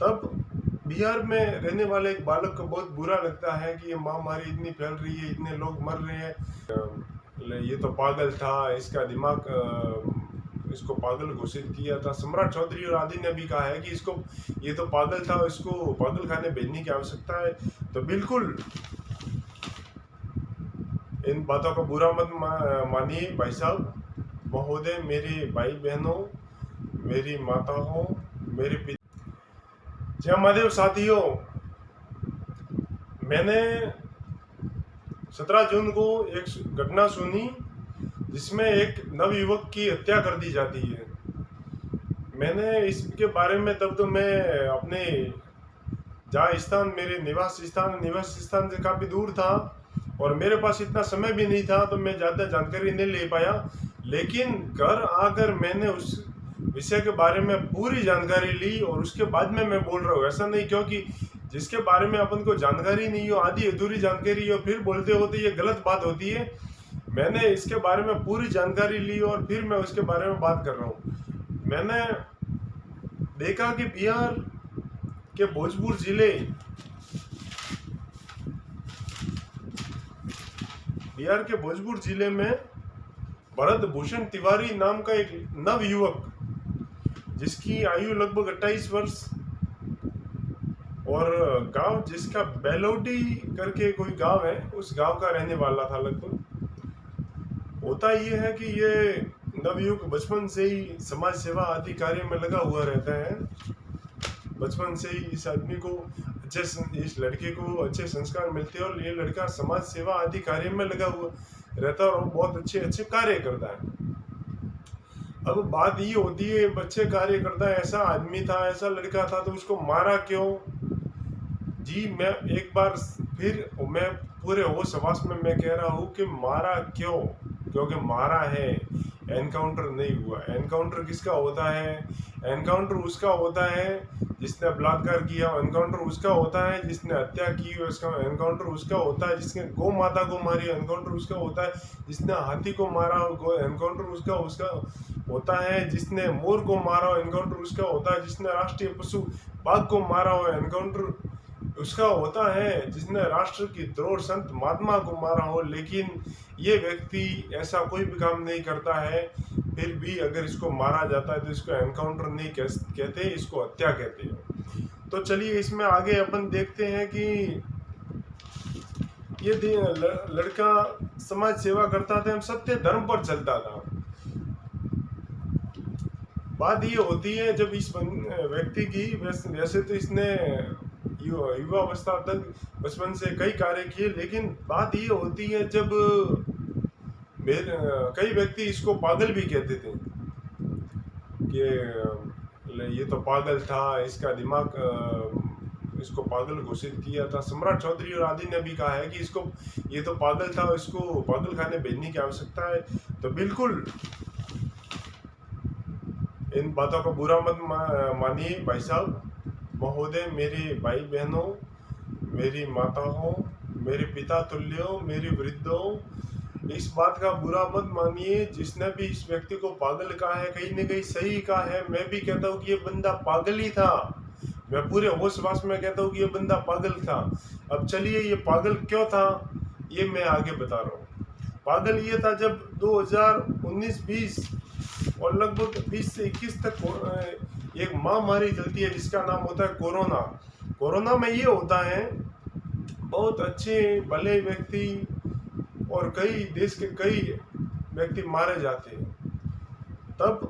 तब बिहार में रहने वाले एक बालक को बहुत बुरा लगता है कि ये महामारी इतनी फैल रही है, इतने लोग मर रहे हैं, ये तो पागल था, इसका दिमाग इसको पागल घोषित किया था। सम्राट चौधरी और आदि ने भी कहा है कि इसको ये तो पागल था, इसको पागल खाने भेजने की आवश्यकता है। तो बिल्कुल इन बातों का बुरा मत मानिए भाई साहब महोदय, मेरे भाई बहनों, मेरी माताओं, मेरे पिता। जय महादेव साथियों, मैंने 17 जून को एक घटना सुनी जिसमें एक नवयुवक की हत्या कर दी जाती है। मैंने इसके बारे में तब तो मैं अपने जहाँ स्थान मेरे निवास स्थान से काफ़ी दूर था और मेरे पास इतना समय भी नहीं था, तो मैं ज़्यादा जानकारी नहीं ले पाया। लेकिन घर आकर मैंने उस विषय के बारे में पूरी जानकारी ली और उसके बाद में मैं बोल रहा हूँ। ऐसा नहीं क्योंकि जिसके बारे में अपन को जानकारी नहीं हो, आधी अधूरी जानकारी हो, फिर बोलते हो तो ये गलत बात होती है। मैंने इसके बारे में पूरी जानकारी ली और फिर मैं उसके बारे में बात कर रहा हूँ। मैंने देखा कि बिहार के भोजपुर जिले में भरत भूषण तिवारी नाम का एक नव युवक, जिसकी आयु लगभग 28 वर्ष और गांव जिसका बेलोडी करके कोई गांव है, उस गांव का रहने वाला था लगभग। होता ये है कि ये नवयुवक बचपन से ही समाज सेवा आदि कार्य में लगा हुआ रहता है। बचपन से ही इस आदमी को इस लड़के को अच्छे संस्कार मिलते हैं और ये लड़का समाज सेवा आदि कार्य में लगा हुआ रहता है और बहुत अच्छे अच्छे कार्य करता है। अब बात ये होती है, बच्चे कार्य करता है, ऐसा आदमी था, ऐसा लड़का था, तो उसको मारा क्यों? जी मैं एक बार फिर मैं पूरे होश हवास में मैं कह रहा हूँ कि मारा क्यों? क्योंकि मारा है, एनकाउंटर नहीं हुआ। एनकाउंटर किसका होता है? एनकाउंटर उसका होता है जिसने बलात्कार किया, एनकाउंटर उसका होता है जिसने हत्या की, उसका एनकाउंटर उसका होता है जिसने गौ माता को मारी, एनकाउंटर उसका होता है जिसने हाथी को मारा, एनकाउंटर उसका होता है जिसने मोर को मारा, एनकाउंटर उसका होता है जिसने राष्ट्रीय पशु बाघ को मारा हो, एनकाउंटर उसका होता है जिसने राष्ट्र की द्रोह संत महात्मा को मारा हो। लेकिन ये व्यक्ति ऐसा कोई भी काम नहीं करता है, फिर भी अगर इसको मारा जाता है तो इसको एनकाउंटर नहीं कहते, इसको हत्या कहते हैं। तो चलिए इसमें आगे अपन देखते हैं कि ये लड़का समाज सेवा करता था, सत्य धर्म पर चलता था। बात ये होती है जब इस व्यक्ति की, वैसे तो इसने युवावस्था तक बचपन से कई कार्य किए, लेकिन बात ये होती है जब कई व्यक्ति इसको पागल भी कहते थे कि ये तो पागल था, इसका दिमाग इसको पागल घोषित किया था। सम्राट चौधरी और आदि ने भी कहा है कि इसको ये तो पागल था, इसको पागल खाने भेजने की आवश्यकता है। तो बिल्कुल इन बातों का बुरा मत मानिए भाई साहब महोदय, मेरे भाई बहनों, मेरी माताओं, मेरे पिता तुल्यों, मेरे वृद्धों, इस बात का बुरा मत मानिए। जिसने भी इस व्यक्ति को पागल कहा है, कहीं न कहीं सही कहा है। मैं भी कहता हूँ कि ये बंदा पागल ही था, मैं पूरे होश वास में कहता हूँ कि ये बंदा पागल था। अब चलिए ये पागल क्यों था ये मैं आगे बता रहा हूँ। पागल ये था जब 2019-20 और लगभग 20 से 21 तक एक महामारी चलती है जिसका नाम होता है कोरोना। कोरोना में ये होता है, बहुत अच्छे भले व्यक्ति और कई देश के कई व्यक्ति मारे जाते हैं। तब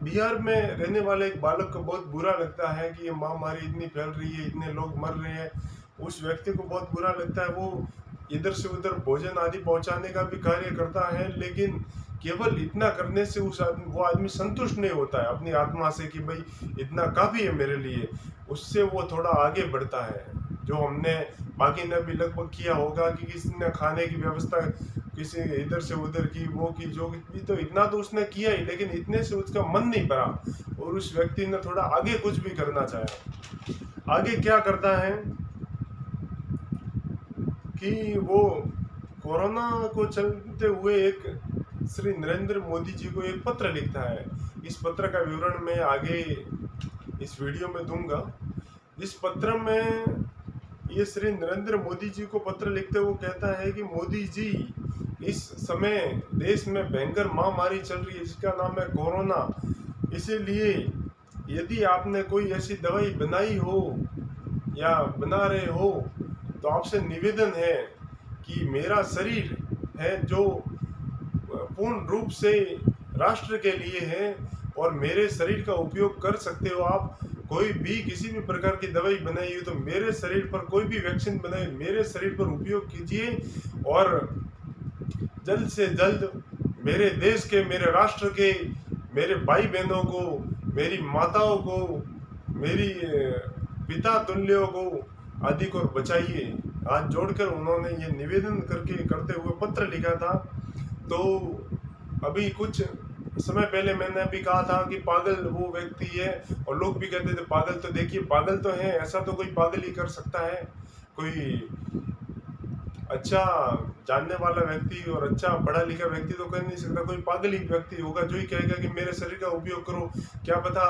बिहार में रहने वाले एक बालक को बहुत बुरा लगता है कि ये महामारी इतनी फैल रही है, इतने लोग मर रहे हैं। उस व्यक्ति को बहुत बुरा लगता है, वो इधर से उधर भोजन आदि पहुंचाने का भी कार्य करता है, लेकिन केवल इतना करने से वो आदमी संतुष्ट नहीं होता है अपनी आत्मा से कि भाई इतना काफ़ी है मेरे लिए। उससे वो थोड़ा आगे बढ़ता है, जो हमने बाकी ने भी लगभग किया होगा कि किसी ने खाने की व्यवस्था किसी इधर से उधर की, वो की जो की, तो इतना तो उसने किया ही, लेकिन इतने से उसका मन नहीं भरा और उस व्यक्ति ने थोड़ा आगे कुछ भी करना चाहा। आगे क्या करता है कि वो कोरोना को चलते हुए एक श्री नरेंद्र मोदी जी को एक पत्र लिखता है। इस पत्र का विवरण मैं आगे इस वीडियो में दूंगा। इस पत्र में ये श्री नरेंद्र मोदी जी को पत्र लिखते हुए कहता है कि मोदी जी, इस समय देश में भयंकर महामारी चल रही है जिसका नाम है कोरोना। इसीलिए यदि आपने कोई ऐसी दवाई बनाई हो या बना रहे हो तो आपसे निवेदन है कि मेरा शरीर है जो पूर्ण रूप से राष्ट्र के लिए है और मेरे शरीर का उपयोग कर सकते हो आप। कोई भी किसी भी प्रकार की दवाई बनाई हो तो मेरे शरीर पर, कोई भी वैक्सीन बनाई मेरे शरीर पर उपयोग कीजिए और जल्द से जल्द मेरे देश के, मेरे राष्ट्र के, मेरे भाई बहनों को, मेरी माताओं को, मेरी पिता तुल्यों को आदि को बचाइए। हाथ जोड़कर उन्होंने ये निवेदन करते हुए पत्र लिखा था। तो अभी कुछ समय पहले मैंने अभी कहा था कि पागल वो व्यक्ति है, और लोग भी कहते थे पागल। तो देखिए पागल तो है, ऐसा तो कोई पागल ही कर सकता है। कोई अच्छा जानने वाला व्यक्ति और अच्छा पढ़ा लिखा व्यक्ति तो कर नहीं सकता, कोई पागल ही व्यक्ति होगा जो ही कहेगा कि मेरे शरीर का उपयोग करो। क्या पता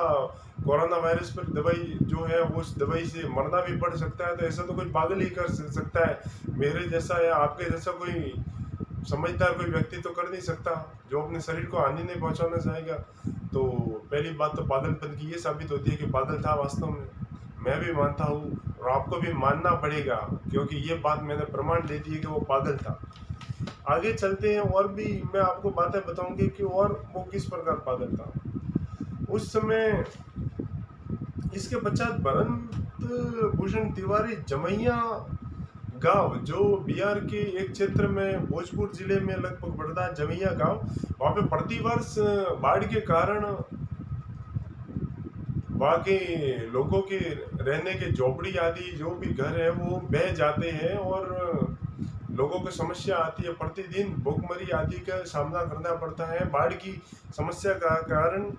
कोरोना वायरस पर दवाई जो है वो उस दवाई से मरना भी पड़ सकता है। तो ऐसा तो कोई पागल ही कर सकता है। मेरे जैसा या आपके जैसा कोई समझदार कोई व्यक्ति तो कर नहीं सकता जो अपने शरीर को हानि नहीं पहुंचाना चाहेगा। तो पहली बात तो पागलपन की ये साबित होती है कि पागल था वास्तव में। मैं भी मानता हूँ और आपको भी मानना पड़ेगा, क्योंकि ये बात मैंने प्रमाण दे दी है कि वो पागल था। आगे चलते हैं और भी मैं आपको बातें बताऊंगी कि और वो किस प्रकार पागल था उस समय। इसके पश्चात भरत भूषण तिवारी जमैया गांव, जो बिहार के एक क्षेत्र में भोजपुर जिले में लगभग पड़ता है, जमैया गांव, वहाँ पे प्रतिवर्ष बाढ़ के कारण वहाँ के लोगों के रहने के झोपड़ी आदि जो भी घर है वो बह जाते हैं और लोगों को समस्या आती है। प्रतिदिन भूखमरी आदि का सामना करना पड़ता है। बाढ़ की समस्या का कारण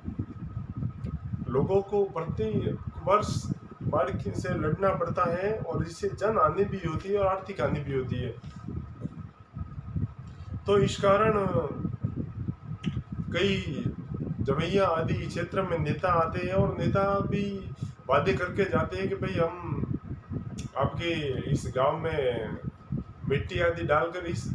लोगों को प्रति वर्ष बाढ़ से लड़ना पड़ता है और इससे जन हानि भी होती है और आर्थिक हानि भी होती है। तो इस कारण कई जमैया आदि क्षेत्र में नेता आते हैं और नेता भी वादे करके जाते हैं कि भाई हम आपके इस गांव में मिट्टी आदि डालकर इस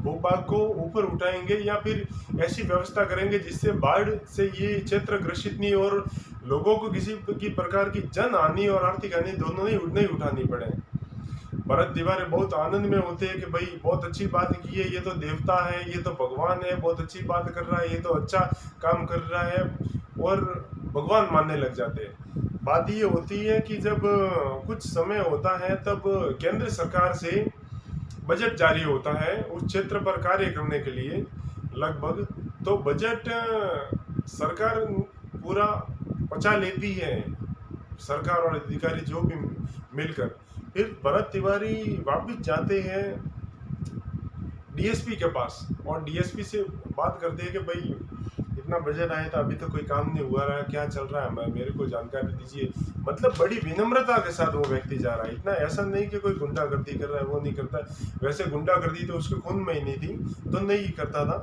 भूभाग को ऊपर उठाएंगे या फिर ऐसी व्यवस्था करेंगे जिससे बाढ़ से ये क्षेत्र ग्रसित नहीं और लोगों को किसी की प्रकार की जन हानि और आर्थिक हानि दोनों नहीं उठानी पड़े। भरत तिवारी बहुत आनंद में होते हैं कि भाई बहुत अच्छी बात की है, ये तो देवता है, ये तो भगवान है, बहुत अच्छी बात कर रहा है, ये तो अच्छा काम कर रहा है और भगवान मानने लग जाते हैं। बात ये होती है कि जब कुछ समय होता है तब केंद्र सरकार से बजट जारी होता है उस क्षेत्र पर कार्य करने के लिए लगभग। तो बजट सरकार पूरा पचा लेती है, सरकार और अधिकारी जो भी मिलकर। फिर भरत तिवारी वापस जाते हैं डीएसपी के पास और डीएसपी से बात करते हैं कि भाई इतना बजट आया था, अभी तो कोई काम नहीं हुआ रहा है, क्या चल रहा है, मेरे को जानकारी दीजिए। मतलब बड़ी विनम्रता के साथ वो व्यक्ति जा रहा है। इतना ऐसा नहीं कि कोई गुंडागर्दी कर रहा है, वो नहीं करता। वैसे गुंडागर्दी तो उसके खून में ही नहीं थी तो नहीं करता था।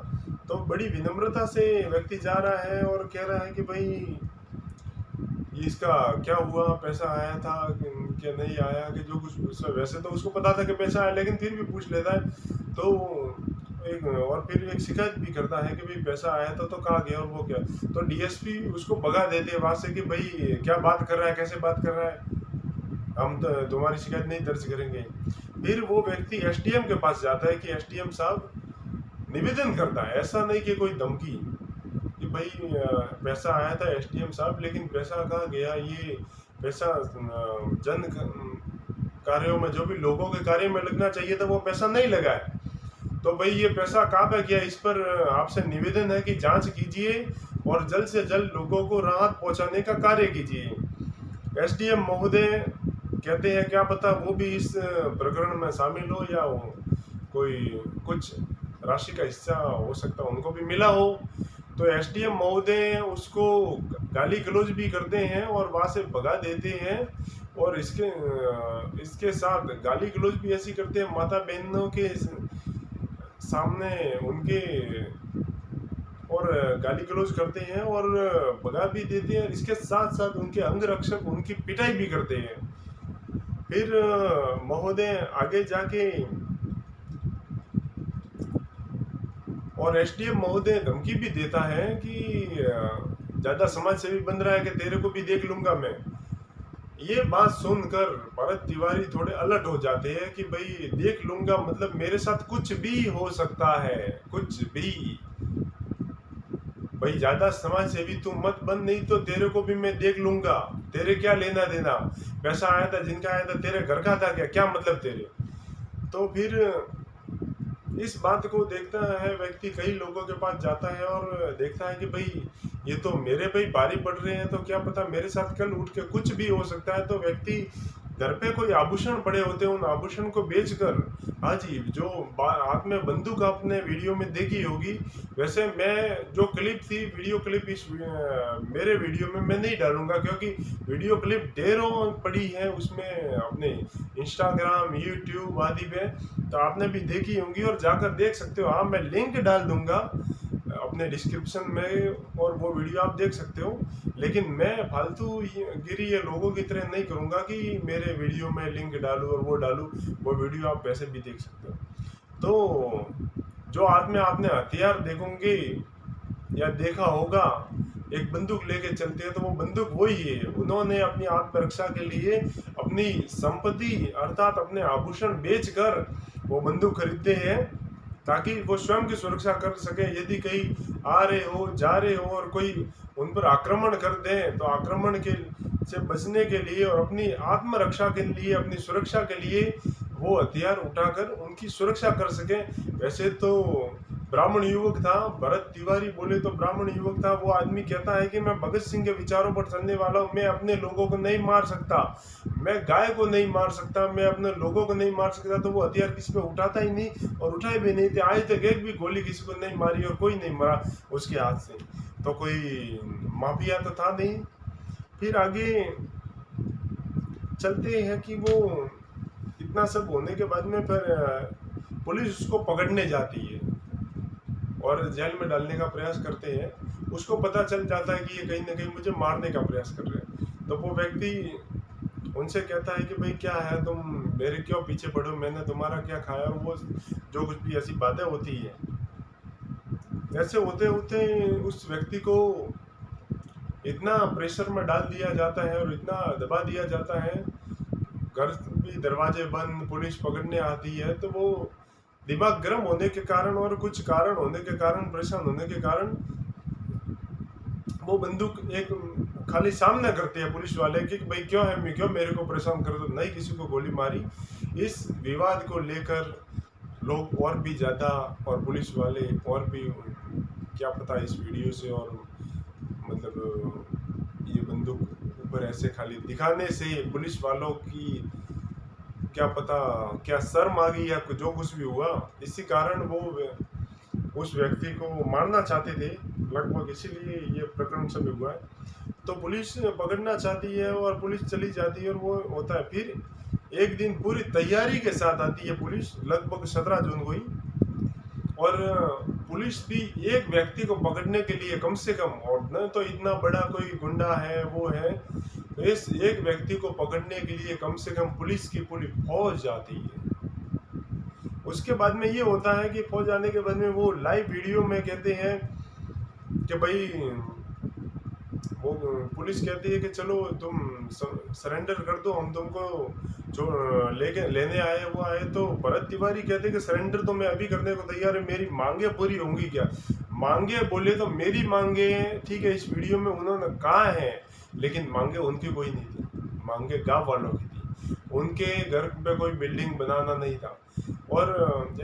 तो बड़ी विनम्रता से व्यक्ति जा रहा है और कह रहा है कि भाई इसका क्या हुआ, पैसा आया था क्या नहीं आया, कि जो कुछ वैसे तो उसको पता था कि पैसा आया लेकिन फिर भी पूछ लेता है। तो एक और फिर एक शिकायत भी करता है कि भाई पैसा आया था तो कहाँ गया और वो क्या। तो डीएसपी उसको भगा देते हैं वहाँ से कि भाई क्या बात कर रहा है, कैसे बात कर रहा है, हम तो तुम्हारी शिकायत नहीं दर्ज करेंगे। फिर वो व्यक्ति एसडीएम के पास जाता है कि एसडीएम साहब निवेदन करता है, ऐसा नहीं कि कोई धमकी कि भाई पैसा आया था एसडीएम साहब लेकिन पैसा कहाँ गया, ये पैसा जन कार्यों में जो भी लोगों के कार्य में लगना चाहिए था वो पैसा नहीं लगा है। तो भाई ये पैसा कहाँ पे गया, इस पर आपसे निवेदन है कि जांच कीजिए और जल्द से जल्द लोगों को राहत पहुंचाने का कार्य कीजिए। एसडीएम महोदय कहते हैं क्या पता वो भी इस प्रकरण में शामिल हो या कोई कुछ राशि का हिस्सा हो सकता है उनको भी मिला हो। तो एसडीएम महोदय उसको गाली गलौज भी करते हैं और वहाँ से भगा देते हैं। और इसके साथ गाली गलौज भी ऐसी करते हैं माता बहनों के सामने उनके, और गाली गलौज करते हैं और भगा भी देते हैं। इसके साथ साथ उनके अंग रक्षक उनकी पिटाई भी करते हैं। फिर महोदय आगे जाके और एसडीएम महोदय धमकी भी देता है कि ज्यादा समाज सेवी बन रहा है कि तेरे को भी देख लूंगा मैं। ये बात सुनकर भरत तिवारी थोड़े अलर्ट हो जाते हैं कि भाई देख लूंगा मतलब मेरे साथ कुछ भी हो सकता है, कुछ भी। भाई ज्यादा समाज सेवी तू मत बन, नहीं तो तेरे को भी मैं देख लूंगा। तेरे क्या लेना देना, पैसा आया था जिनका आया था, तेरे घर का था क्या मतलब तेरे। तो फिर इस बात को देखता है व्यक्ति, कई लोगों के पास जाता है और देखता है कि भाई ये तो मेरे पे ही भारी पड़ रहे हैं, तो क्या पता मेरे साथ कल उठ के कुछ भी हो सकता है। तो व्यक्ति घर पे कोई आभूषण पड़े होते हैं, उन आभूषण को बेचकर, हाँ जी, जो हाथ में बंदूक आपने वीडियो में देखी होगी, वैसे मैं जो क्लिप थी, वीडियो क्लिप इस मेरे वीडियो में मैं नहीं डालूंगा, क्योंकि वीडियो क्लिप ढेरों पड़ी है उसमें अपने इंस्टाग्राम यूट्यूब आदि पे, तो आपने भी देखी होंगी और जाकर देख सकते हो। हाँ, मैं लिंक डाल दूंगा अपने डिस्क्रिप्शन में और वो वीडियो आप देख सकते हो। लेकिन मैं फालतू गिरी ये लोगों की तरह नहीं करूंगा कि मेरे वीडियो में लिंक डालूं और वो डालूं, वो वीडियो आप वैसे भी देख सकते हो। तो जो आदमी आपने हथियार देखोगे या देखा होगा, एक बंदूक लेके चलते हैं, तो वो बंदूक वही है। उन्होंने अपनी आत्मरक्षा के लिए अपनी संपत्ति अर्थात अपने आभूषण बेचकर वो बंदूक खरीदते हैं, ताकि वो स्वयं की सुरक्षा कर सके। यदि कहीं आ रहे हो, जा रहे हो और कोई उन पर आक्रमण कर दे, तो आक्रमण के से बचने के लिए और अपनी आत्मरक्षा के लिए, अपनी सुरक्षा के लिए वो हथियार उठाकर उनकी सुरक्षा कर सके। वैसे तो ब्राह्मण युवक था, भरत तिवारी बोले तो ब्राह्मण युवक था। वो आदमी कहता है कि मैं भगत सिंह के विचारों पर चलने वाला हूँ, मैं अपने लोगों को नहीं मार सकता, मैं गाय को नहीं मार सकता, मैं अपने लोगों को नहीं मार सकता। तो वो हथियार किसी पे उठाता ही नहीं और उठाए भी नहीं थे। आज तक एक भी गोली किसी को नहीं मारी और कोई नहीं मरा उसके हाथ से। तो कोई माफिया तो था नहीं। फिर आगे चलते हैं कि वो इतना सब होने के बाद में फिर पुलिस उसको पकड़ने जाती है और जेल में डालने का प्रयास करते हैं। उसको पता चल जाता है कि ये कहीं ना कहीं मुझे मारने का प्रयास कर रहे हैं। तो वो व्यक्ति उनसे कहता है कि भाई क्या है, तुम मेरे क्यों पीछे पड़ो, मैंने तुम्हारा क्या खाया, और वो जो कुछ भी ऐसी बातें होती है। ऐसे होते होते उस व्यक्ति को इतना प्रेशर में डाल दिया जाता है और इतना दबा दिया जाता है, घर भी दरवाजे बंद, पुलिस पकड़ने आती है, तो वो दिमाग गर्म होने के कारण और कुछ कारण होने के कारण, परेशान होने के कारण, वो बंदूक एक खाली सामना करते हैं पुलिस वाले कि भाई क्यों है, मैं क्यों मेरे को परेशान कर दो, नहीं किसी को गोली मारी। इस विवाद को लेकर लोग और भी ज़्यादा, और पुलिस वाले और भी, क्या पता इस वीडियो से और मतलब ये बंदूक ऊपर ऐसे खाली दिखाने से पुलिस वालों की क्या पता क्या शर्म आ गई या जो कुछ भी हुआ, इसी कारण वो उस व्यक्ति को मारना चाहते थे लगभग, इसीलिए ये प्रकरण सब हुआ है। तो पुलिस पकड़ना चाहती है और पुलिस चली जाती है और वो होता है। फिर एक दिन पूरी तैयारी के साथ आती है पुलिस, लगभग 17 जून को ही, और पुलिस भी एक व्यक्ति को पकड़ने के लिए कम से कम, और न तो इतना बड़ा कोई गुंडा है वो है, तो इस एक व्यक्ति को पकड़ने के लिए कम से कम पुलिस की पूरी फौज जाती है। उसके बाद में ये होता है कि फौज आने के बाद में वो लाइव वीडियो में कहते हैं कि भाई, वो पुलिस कहती है कि चलो तुम सरेंडर कर दो, हम तुमको जो लेके लेने आए वो आए। तो भरत तिवारी कहते हैं कि सरेंडर तो मैं अभी करने को तैयार है, मेरी मांगे पूरी होंगी क्या। मांगे बोले तो मेरी मांगे, ठीक है, इस वीडियो में उन्होंने कहा है, लेकिन मांगे उनकी कोई नहीं थी, मांगे गांव वालों की थी। उनके घर पे कोई बिल्डिंग बनाना नहीं था। और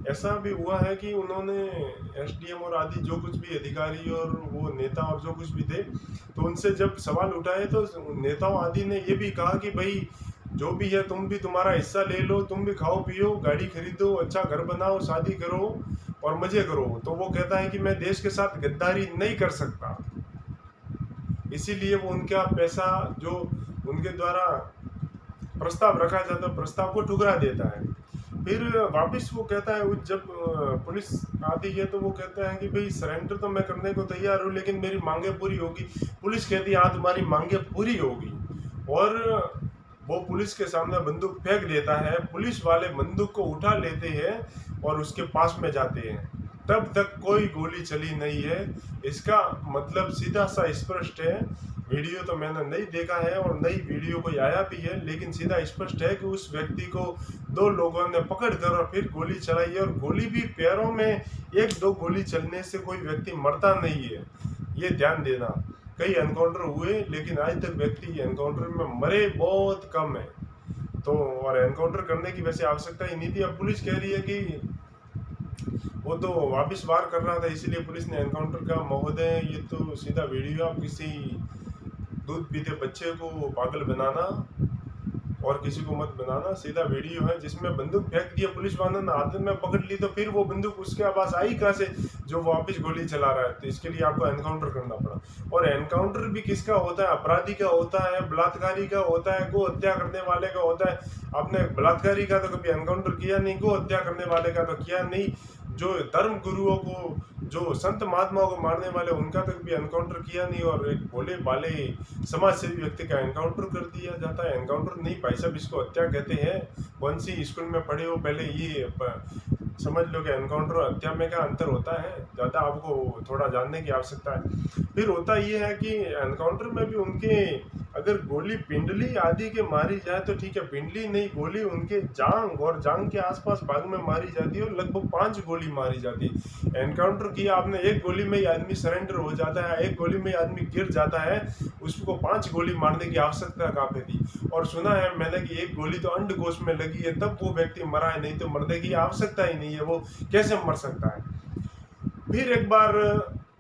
ऐसा भी हुआ है कि उन्होंने एसडीएम और आदि जो कुछ भी अधिकारी और वो नेता और जो कुछ भी थे, तो उनसे जब सवाल उठाए तो नेताओं आदि ने ये भी कहा कि भाई जो भी है तुम भी तुम्हारा हिस्सा ले लो, तुम भी खाओ पियो, गाड़ी खरीदो, अच्छा घर बनाओ, शादी करो और मजे करो। तो वो कहता है कि मैं देश के साथ गद्दारी नहीं कर सकता, इसीलिए वो उनका पैसा जो उनके द्वारा प्रस्ताव रखा जाता है, प्रस्ताव को ठुकरा देता है। फिर वापस वो कहता है, जब पुलिस आती है तो वो कहता है कि भाई सरेंडर तो मैं करने को तैयार हूँ, लेकिन मेरी मांगे पूरी होगी। पुलिस कहती है हाँ तुम्हारी मांगे पूरी होगी। और वो पुलिस के सामने बंदूक फेंक देता है, पुलिस वाले बंदूक को उठा लेते हैं और उसके पास में जाते हैं, तब तक कोई गोली चली नहीं है। इसका मतलब सीधा सा स्पष्ट है। वीडियो तो मैंने नहीं देखा है और नई वीडियो कोई आया भी है, लेकिन सीधा स्पष्ट है कि उस व्यक्ति को 2 लोगों ने पकड़ कर और फिर गोली चलाई है, और गोली भी पैरों में 1-2 गोली चलने से कोई व्यक्ति मरता नहीं है, ये ध्यान देना। कई एनकाउंटर हुए लेकिन आज तक व्यक्ति एनकाउंटर में मरे बहुत कम है। तो और एनकाउंटर करने की वैसे आवश्यकता ही नहीं थी। अब पुलिस कह रही है कि वो तो वापस वार कर रहा था इसीलिए पुलिस ने एनकाउंटर का। महोदय, ये तो सीधा वीडियो, आप किसी दूध पीते बच्चे को पागल बनाना और किसी को मत बनाना, सीधा वीडियो है जिसमें बंदूक फेंक दिया पुलिस वालों ने, हाथ में पकड़ ली, तो फिर वो बंदूक उसके पास आई कहाँ से जो वापस गोली चला रहा है। तो इसके लिए आपको एनकाउंटर करना पड़ा। और एनकाउंटर भी किसका होता है? अपराधी का होता है, बलात्कारी का होता है, गो हत्या करने वाले का होता है। आपने बलात्कारी का तो कभी एनकाउंटर किया नहीं, गो हत्या करने वाले का तो किया नहीं, जो धर्म गुरुओं को, जो संत महात्माओं को मारने वाले उनका तक भी एनकाउंटर किया नहीं, और एक भोले भाले समाज सेवी व्यक्ति का एनकाउंटर कर दिया जाता है। एनकाउंटर नहीं भाई साहब, इसको हत्या कहते हैं। कौन सी स्कूल में पढ़े हो पहले, ये समझ लो कि एनकाउंटर और हत्या में क्या अंतर होता है, ज़्यादा आपको थोड़ा जानने की आवश्यकता है। फिर होता ये है कि एनकाउंटर में भी उनके अगर गोली पिंडली आदि के मारी जाए तो ठीक है, पिंडली नहीं, गोली उनके जांग और जांग के आसपास भाग में मारी जाती है और लगभग 5 गोली मारी जाती है। एनकाउंटर किया आपने, 1 गोली में ही आदमी सरेंडर हो जाता है, 1 गोली में ही आदमी गिर जाता है, उसको 5 गोली मारने की आवश्यकता कहाँ पे थी? और सुना है मैंने कि 1 गोली तो अंडकोश में लगी है तब वो व्यक्ति मरा है, नहीं तो मरने की आवश्यकता ही नहीं है, वो कैसे मर सकता है? फिर एक बार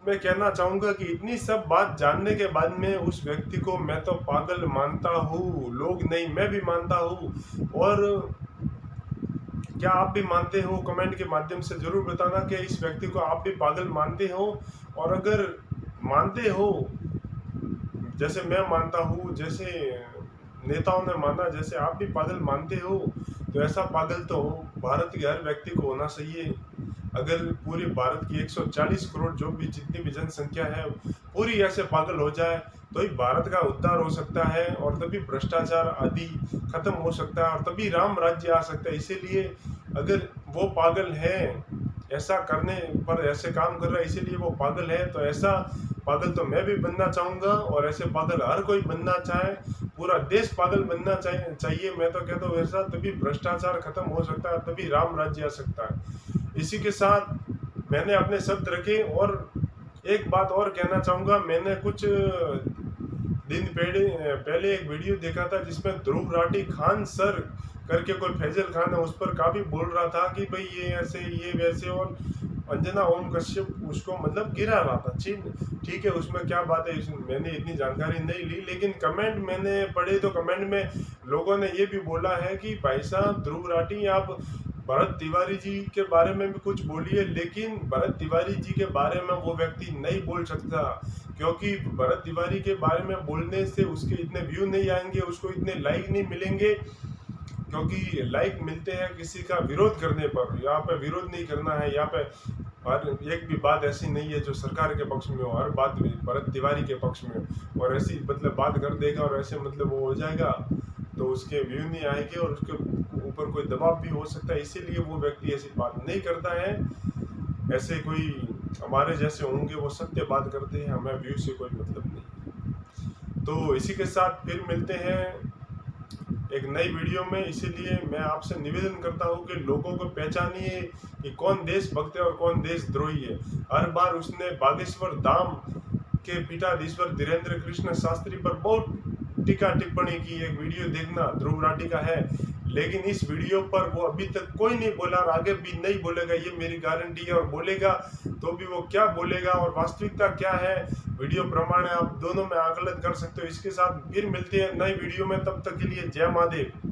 मैं कहना चाहूँगा कि इतनी सब बात जानने के बाद में उस व्यक्ति को मैं तो पागल मानता हूँ, लोग नहीं मैं भी मानता हूँ। और क्या आप भी मानते हो? कमेंट के माध्यम से ज़रूर बताना कि इस व्यक्ति को आप भी पागल मानते हो। और अगर मानते हो जैसे मैं मानता हूँ, जैसे नेताओं ने माना, जैसे आप भी पागल मानते हो, तो ऐसा पागल तो भारत के हर व्यक्ति को होना चाहिए। अगर पूरे भारत की 140 करोड़ जो भी जितनी भी जनसंख्या है पूरी ऐसे पागल हो जाए तो ही भारत का उद्धार हो सकता है, और तभी भ्रष्टाचार आदि खत्म हो सकता है, और तभी राम राज्य आ सकता है। इसीलिए अगर वो पागल है, ऐसा करने पर ऐसे काम कर रहा है, इसीलिए वो पागल है, तो ऐसा पागल तो मैं भी बनना चाहूँगा, और ऐसे पागल हर कोई बनना चाहे, पूरा देश पागल बनना चाहिए। मैं तो कहता हूँ ऐसा, तभी भ्रष्टाचार खत्म हो सकता है, तभी राम राज्य आ सकता है। इसी के साथ मैंने अपने शब्द रखे। और एक बात और कहना चाहूँगा, मैंने कुछ दिन पहले एक वीडियो देखा था जिसमें ध्रुव राठी खान सर करके कोई फैजल खान है, उस पर काफ़ी बोल रहा था कि भाई ये ऐसे ये वैसे, और अंजना ओम कश्यप उसको मतलब गिरा रहा था। ठीक है, उसमें क्या बात है, मैंने इतनी जानकारी नहीं ली, लेकिन कमेंट मैंने पढ़े तो कमेंट में लोगों ने ये भी बोला है कि भाई साहब ध्रुव राठी, आप भरत तिवारी जी के बारे में भी कुछ बोलिए, लेकिन भरत तिवारी जी के बारे में वो व्यक्ति नहीं बोल सकता, क्योंकि भरत तिवारी के बारे में बोलने से उसके इतने व्यू नहीं आएंगे, उसको इतने लाइक नहीं मिलेंगे, क्योंकि लाइक मिलते हैं किसी का विरोध करने पर। यहाँ पे विरोध नहीं करना है, यहाँ पे हर एक भी बात ऐसी नहीं है जो सरकार के पक्ष में हो, हर बात भरत तिवारी के पक्ष में हो। और ऐसी मतलब बात कर देगा और ऐसे मतलब वो हो जाएगा तो उसके व्यू नहीं आएंगे और उसके ऊपर कोई दबाव भी हो सकता है, इसीलिए वो व्यक्ति ऐसी बात नहीं करता है। ऐसे कोई हमारे जैसे होंगे वो सत्य बात करते हैं, हमें व्यू से कोई मतलब नहीं। तो इसी के साथ फिर मिलते हैं एक नई वीडियो में। इसीलिए मैं आपसे निवेदन करता हूं कि लोगों को पहचानिए कि कौन देशभक्त है और कौन देशद्रोही है। हर बार उसने बागेश्वर धाम के पीठाधीश्वर धीरेन्द्र कृष्ण शास्त्री पर बहुत टीका टिप्पणी की। एक वीडियो देखना, ध्रुव राठी का है, लेकिन इस वीडियो पर वो अभी तक कोई नहीं बोला और आगे भी नहीं बोलेगा, ये मेरी गारंटी है। और बोलेगा तो भी वो क्या बोलेगा और वास्तविकता क्या है, वीडियो प्रमाण आप दोनों में आकलन कर सकते हो। इसके साथ फिर मिलते हैं नई वीडियो में, तब तक के लिए जय महादेव।